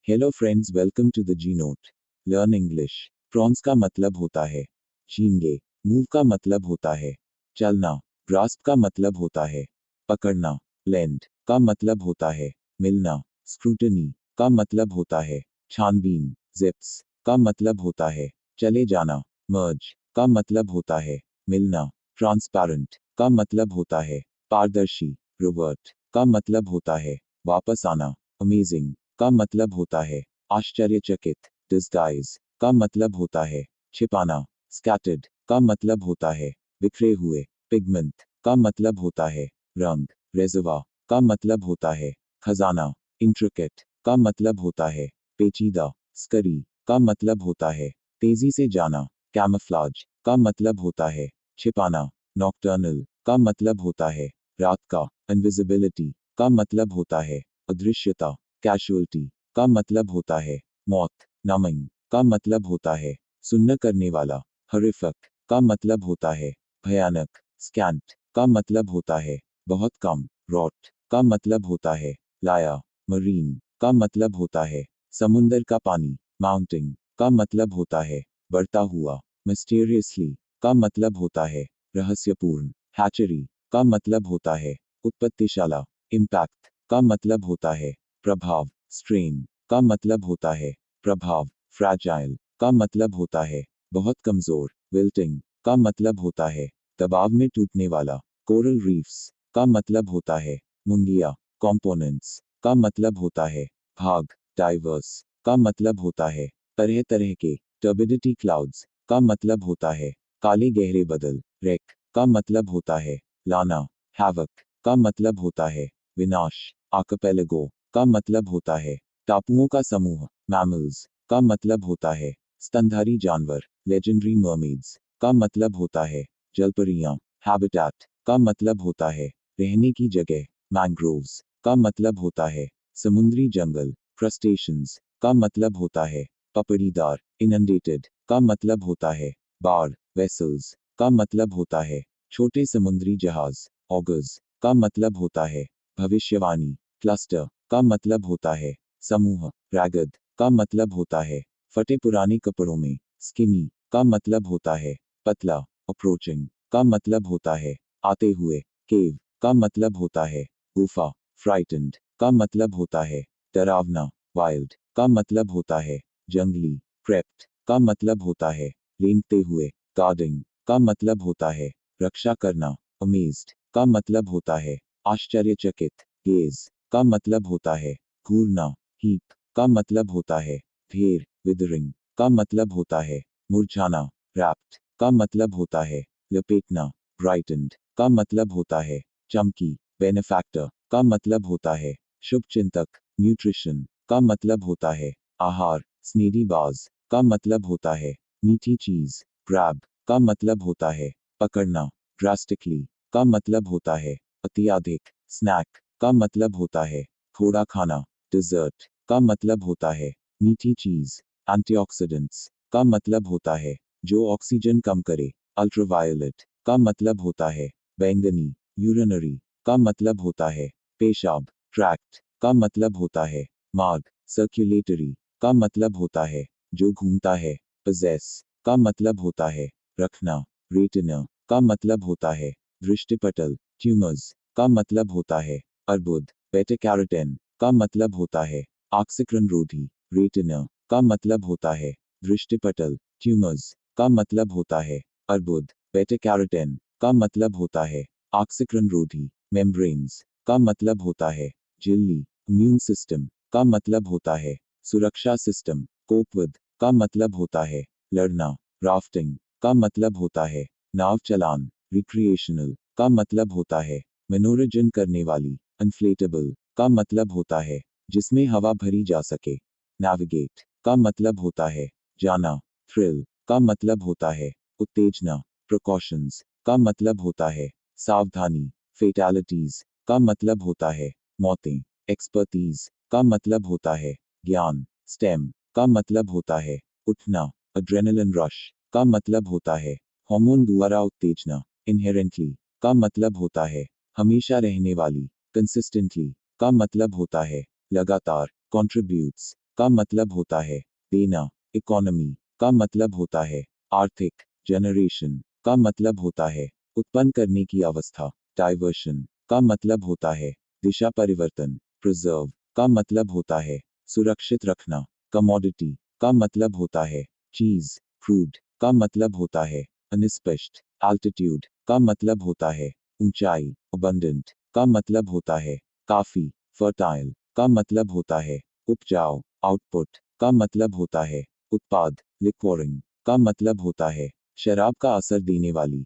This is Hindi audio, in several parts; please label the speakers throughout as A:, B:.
A: Hello friends, welcome to the G note. Learn English. Prawns का मतलब होता है झींगे। मूव का मतलब होता है चलना। ग्रास्प का मतलब होता है पकड़ना। लेंड का मतलब होता है मिलना। स्क्रूटनी का मतलब होता है छानबीन। जिप्स का मतलब होता है चले जाना। मर्ज का मतलब होता है मिलना। ट्रांसपेरेंट का मतलब होता है पारदर्शी। रिवर्ट का मतलब होता है वापस आना। अमेजिंग का मतलब होता है आश्चर्यचकित। डिस्गाइज का मतलब होता है छिपाना। स्कैटर्ड का मतलब होता है बिखरे हुए। पिगमेंट का मतलब होता है रंग। रेजर्वा का मतलब होता है खजाना। इंट्रिकेट का मतलब होता है पेचीदा। स्करी का मतलब होता है तेजी से जाना। कैमफ्लाज का मतलब होता है छिपाना। नॉक्टर्नल का मतलब होता है रात का। इनविजिबिलिटी का मतलब होता है अदृश्यता। कैशुअल्टी का मतलब होता है मौत। नमिंग का मतलब होता है सुन्न करने वाला। हॉरिफिक का मतलब होता है भयानक। स्कैंट का मतलब होता है बहुत कम। रॉट का मतलब होता है लाया। मरीन का मतलब होता है समुंदर का पानी। माउंटिंग का मतलब होता है बढ़ता हुआ। मिस्टीरियसली का मतलब होता है रहस्यपूर्ण। हैचरी का मतलब होता है उत्पत्तिशाला। इम्पैक्ट का मतलब होता है प्रभाव। स्ट्रेन का मतलब होता है प्रभाव। फ्रैजाइल का मतलब होता है बहुत कमजोर। विल्टिंग का मतलब होता है दबाव में टूटने वाला। कोरल रीफ्स का मतलब होता है मुंगिया। कॉम्पोनेंट्स का मतलब होता है भाग। डाइवर्स का मतलब होता है तरह तरह के। टर्बिडिटी क्लाउड्स का मतलब होता है काले गहरे बदल। रेक का मतलब होता है लाना। हैवक का मतलब होता है विनाश। आर्किपेलागो का मतलब होता है टापुओं का समूह। मैमल्स का मतलब होता है स्तनधारी जानवर। लेजेंडरी मर्मेड्स का मतलब होता है जलपरियां। हैबिटेट का मतलब होता है रहने की जगह। मैंग्रोव्स का मतलब होता है समुद्री जंगल। क्रस्टेशंस का मतलब होता है पपड़ीदार। इनंडेटेड का मतलब होता है बाढ़। वेसल्स का मतलब होता है छोटे समुद्री जहाज। ऑगर्स का मतलब होता है भविष्यवाणी। क्लस्टर का मतलब होता है समूह। रैगड का मतलब होता है फटे पुराने कपड़ों में। स्किनी का मतलब होता है पतला। अप्रोचिंग का मतलब होता है आते हुए। केव का मतलब होता है गुफा। फ्राइटेंड का मतलब होता है डरावना। वाइल्ड का मतलब होता है जंगली। क्रेप्ट का मतलब होता है रेंगते हुए। गार्डिंग का मतलब होता है रक्षा करना। अमेज्ड का मतलब होता है आश्चर्यचकित। गेज का मतलब होता है घूरना। हीप का मतलब होता है ढेर। विदरिंग का मतलब होता है मुरझाना। रैप्ट का मतलब होता है लपेटना। ब्राइटेंड का मतलब होता है चमकी। बेनिफैक्टर का मतलब होता है शुभचिंतक। न्यूट्रिशन का मतलब होता है आहार। स्नेडीबाज का मतलब होता है मीठी चीज। ग्रैब का मतलब होता है पकड़ना। ड्रास्टिकली का मतलब होता है अत्यधिक। स्नैक का मतलब होता है थोड़ा खाना। डिजर्ट का मतलब होता है मीठी चीज। एंटीऑक्सीडेंट्स का मतलब होता है जो ऑक्सीजन कम करे। अल्ट्रावायोलेट का मतलब होता है बैंगनी। यूरिनरी का मतलब होता है पेशाब। ट्रैक्ट का मतलब होता है मार्ग। सर्कुलेटरी का मतलब होता है जो घूमता है। possess का मतलब होता है रखना। रेटिना का मतलब होता है दृष्टिपटल। ट्यूमर्स का मतलब होता है अर्बुद। बेटा कैरोटीन का मतलब होता है ऑक्सीकरण रोधी। रेटिना का मतलब होता है दृष्टिपटल। ट्यूमर्स का मतलब होता है अर्बुद। बेटा कैरोटीन का मतलब होता है ऑक्सीकरण रोधी। मेम्ब्रेन्स का मतलब होता है झिल्ली। इम्यून सिस्टम का मतलब होता है सुरक्षा सिस्टम। कोपविद का मतलब होता है लड़ना। राफ्टिंग का मतलब होता है नाव चलान। रिक्रिएशनल का मतलब होता है मनोरंजन करने वाली। इन्फ्लेटेबल का मतलब होता है जिसमें हवा भरी जा सके। नेविगेट का मतलब होता है जाना। थ्रिल का मतलब होता है उत्तेजना। प्रिकॉशंस का मतलब होता है सावधानी। फेटालिटीज का मतलब होता है मौतें। एक्सपर्टीज का मतलब होता है ज्ञान। स्टेम का मतलब होता है उठना। एड्रेनलिन रश का मतलब होता है हार्मोन द्वारा उत्तेजना। इनहेरेंटली का मतलब होता है हमेशा रहने वाली। कंसिस्टेंटली का मतलब होता है लगातार। कंट्रीब्यूट्स का मतलब होता है देना, इकोनॉमी का मतलब होता है आर्थिक, जनरेशन का मतलब होता है उत्पन्न करने की अवस्था, डाइवर्शन का मतलब होता है दिशा परिवर्तन, प्रिजर्व का मतलब होता है सुरक्षित रखना, कमोडिटी का मतलब होता है चीज, क्रूड का मतलब होता है अनिस्पष्ट, एल्टीट्यूड का मतलब होता है ऊंचाई, अबंडेंट का मतलब होता है काफी, फर्टाइल का मतलब होता है उपजाऊ, आउटपुट का मतलब होता है उत्पाद, लिक्वरिंग का मतलब होता है शराब का असर देने वाली,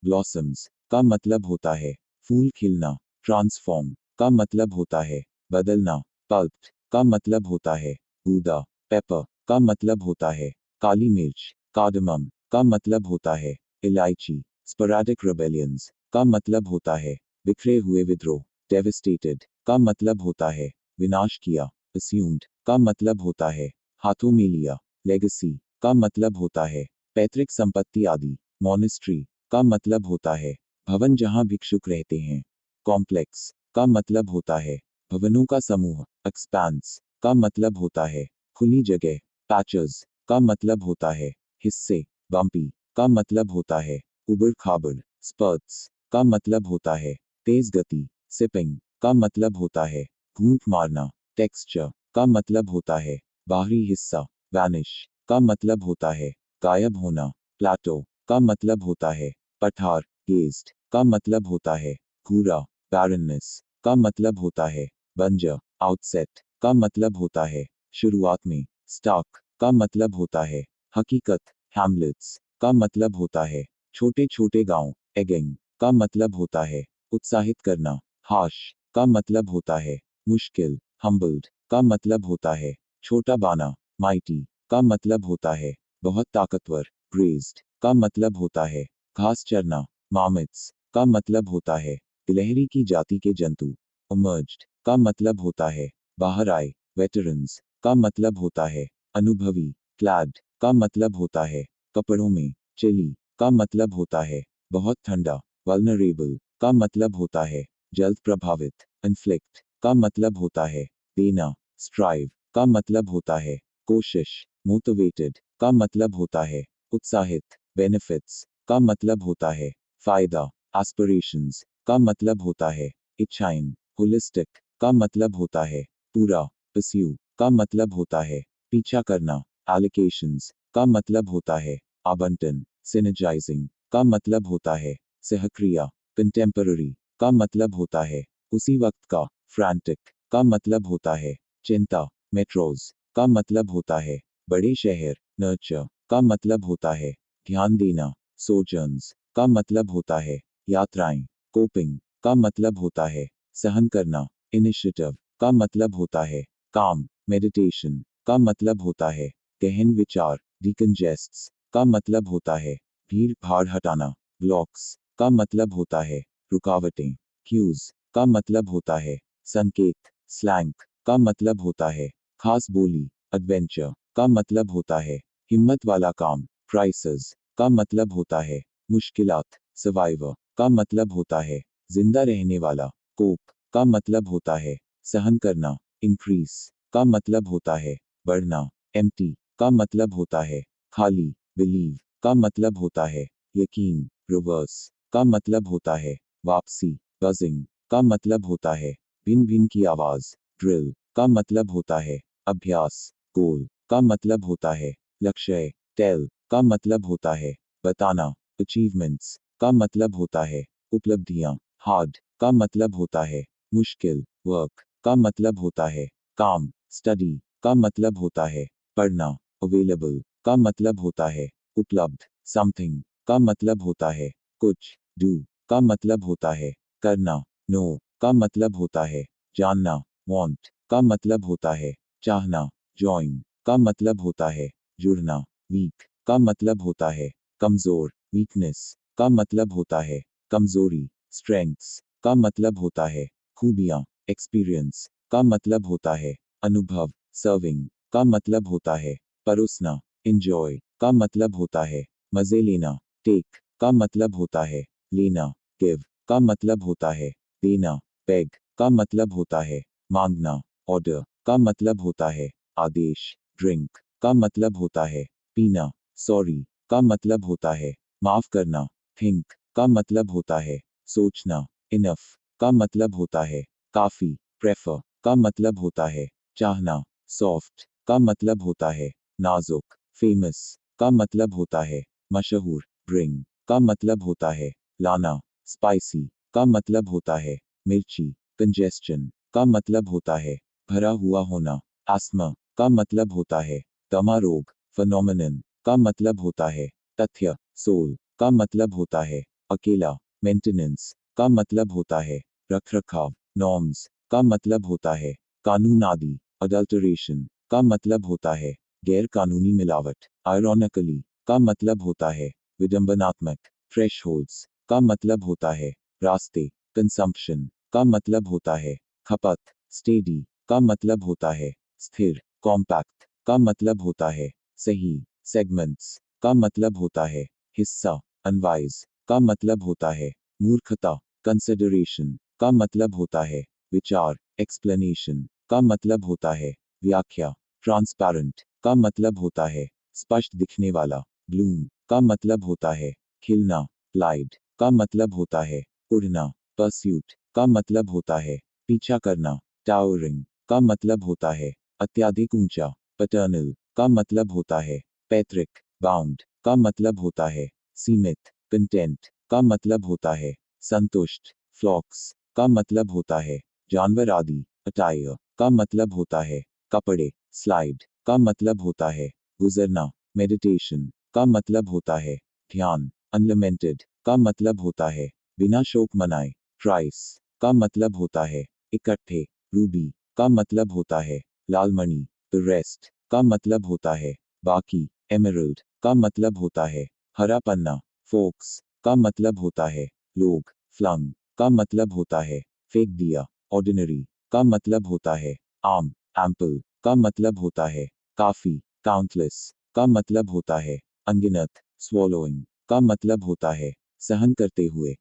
A: ब्लॉसम्स का मतलब होता है फूल खिलना, ट्रांसफॉर्म का मतलब होता है बदलना, पल्प का मतलब होता है गूदा, पेपर का मतलब होता है काली मिर्च, कार्डमम का मतलब होता है इलायची, स्पोरेडिक रेबेलियंस का मतलब होता है बिखरे हुए विद्रोह, डेविस्टेटेड का मतलब होता है विनाश किया, assumed का मतलब होता है हाथों में लिया, लेगेसी का मतलब होता है पैतृक संपत्ति आदि, मॉनेस्ट्री का मतलब होता है भवन जहां भिक्षुक रहते हैं, कॉम्प्लेक्स का मतलब होता है भवनों का समूह, एक्सपेंस का मतलब होता है खुली जगह, पैचेस का मतलब होता है हिस्से, बम्पी का मतलब होता है उबड़ खाबड़, स्पर्ट्स का मतलब होता है तेज गति, सिपिंग का मतलब होता है घूंट मारना, टेक्सचर का मतलब होता है बाहरी हिस्सा, वैनिश का मतलब होता है गायब होना, प्लाटो का मतलब होता है पठार, गेस्ट का मतलब होता है घूरा, बैरननेस का मतलब होता है बंजर, आउटसेट का मतलब होता है शुरुआत में, स्टार्क का मतलब होता है हकीकत, हैमलेट्स का मतलब होता है छोटे छोटे गांव, एगिंग का मतलब होता है उत्साहित करना, हाश का मतलब होता है मुश्किल, हम्बल्ड का मतलब होता है छोटा बाना, माइटी का मतलब होता है बहुत ताकतवर, ग्रेज्ड का मतलब होता है घास चरना, मामिट्स का मतलब होता है गिलहरी की जाति के जंतु, इमर्ज्ड का मतलब होता है बाहर आए, वेटरन्स का मतलब होता है अनुभवी, क्लैड का मतलब होता है कपड़ों में, चिली का मतलब होता है बहुत ठंडा, वल्नरेबल का मतलब होता है जल्द प्रभावित, इन्फ्लिक्ट का मतलब होता है देना, स्ट्राइव का मतलब होता है कोशिश, मोटिवेटेड का मतलब होता है उत्साहित, बेनिफिट्स का मतलब होता है फायदा, एस्पिरेशंस का मतलब होता है इच्छाएं, होलिस्टिक का मतलब होता है पूरा, परस्यू का मतलब होता है पीछा करना, एलोकेशंस का मतलब होता है आवंटन, सिनर्जाइजिंग का मतलब होता है सहक्रिया, कंटेम्पररी का मतलब होता है उसी वक्त का, फ्रैंटिक का मतलब होता है चिंता, मेट्रोज का मतलब होता है बड़े शहर, नर्चर का मतलब होता है ध्यान देना, सोजर्न्स का मतलब होता है यात्राएं, कोपिंग का मतलब होता है सहन करना, इनिशिएटिव का मतलब होता है काम, मेडिटेशन का मतलब होता है गहन विचार, डिकंजेस्ट्स का मतलब होता है भीड़ भाड़ हटाना, ब्लॉक्स का मतलब होता है रुकावटें, क्यूज का मतलब होता है संकेत, स्लैंक का मतलब होता है खास बोली, एडवेंचर का मतलब होता है हिम्मत वाला काम, क्राइसिस का मतलब होता है मुश्किलात, सर्वाइवर का मतलब होता है जिंदा रहने वाला, कोप का मतलब होता है सहन करना, इंक्रीज का मतलब होता है बढ़ना, एम्प्टी का मतलब होता है खाली, बिलीव का मतलब होता है यकीन, रिवर्स का मतलब होता है वापसी, बजिंग का मतलब होता है भिन भिन की आवाज, ड्रिल का मतलब होता है अभ्यास, गोल का मतलब होता है लक्ष्य, टेल का मतलब होता है बताना, अचीवमेंट्स का मतलब होता है उपलब्धियां, हार्ड का मतलब होता है मुश्किल, वर्क का मतलब होता है काम, स्टडी का मतलब होता है पढ़ना, अवेलेबल का मतलब होता है उपलब्ध, समथिंग का मतलब होता है कुछ, डू का मतलब होता है करना, नो का मतलब होता है जानना, वांट का मतलब होता है चाहना, जॉइन का मतलब होता है जुड़ना, वीक का मतलब होता है कमजोर, वीकनेस का मतलब होता है कमजोरी, स्ट्रेंथ्स का मतलब होता है खूबियां, एक्सपीरियंस का मतलब होता है अनुभव, सर्विंग का मतलब होता है परोसना, एंजॉय का मतलब होता है मजे लेना, टेक का मतलब होता है लेना, गिव का मतलब होता है देना, बेग का मतलब होता है मांगना, ऑर्डर का मतलब होता है आदेश ड्रिंक का मतलब होता है पीना, सॉरी का मतलब होता है माफ करना, थिंक का मतलब होता है सोचना, इनफ का मतलब होता है काफी, प्रेफर का मतलब होता है चाहना, सॉफ्ट का मतलब होता है नाजुक, फेमस का मतलब होता है मशहूर, ब्रिंग का मतलब होता है लाना, स्पाइसी का मतलब होता है मिर्ची, कंजेस्शन का मतलब होता है भरा हुआ होना, आस्मा का मतलब होता है दमा रोग, फिनोमिनन का मतलब होता है तथ्य, सोल का मतलब होता है अकेला, मेंटेनेंस का मतलब होता है रखरखाव, नॉर्म्स का मतलब होता है कानून आदि, अडल्टरेशन का मतलब होता है गैर कानूनी मिलावट, आयरोनिकली का मतलब होता है विडंबनात्मक, थ्रेशहोल्ड्स का मतलब होता है रास्ते, कंजम्पशन का मतलब होता है खपत, स्टेडी का मतलब होता है स्थिर, कॉम्पैक्ट का मतलब होता है सही, सेगमेंट्स का मतलब होता है हिस्सा, अनवाइज का मतलब होता है मूर्खता, कंसिडरेशन का मतलब होता है विचार, एक्सप्लेनेशन का मतलब होता है व्याख्या, ट्रांसपेरेंट का मतलब होता है स्पष्ट दिखने वाला, ब्लूम का मतलब होता है खिलना, लाइट का मतलब होता है उड़ना, परस्यूट का मतलब होता है पीछा करना, टावरिंग का मतलब होता है अत्यधिक ऊंचा, पैटर्नल का मतलब होता है पैतृक, बाउंड का मतलब होता है सीमित, कंटेंट का मतलब होता है संतुष्ट, फ्लॉक्स का मतलब होता है जानवर आदि, अटायर का मतलब होता है कपड़े, स्लाइड का मतलब होता है गुजरना, मेडिटेशन का मतलब होता है ध्यान, अनलिमिटेड का मतलब होता है बिना शोक मनाए, ट्राइस का मतलब होता है इकट्ठे, रूबी का मतलब होता है लालमणि, द रेस्ट का मतलब होता है बाकी, एमरल्ड का मतलब होता है हरा पन्ना, फोक्स का मतलब होता है लोग, फ्लंग का मतलब होता है फेंक दिया, ऑर्डिनरी का मतलब होता है आम, एम्पल का मतलब होता है काफी, काउंटलेस का मतलब होता है अनगिनत, स्वॉलोइंग का मतलब होता है सहन करते हुए,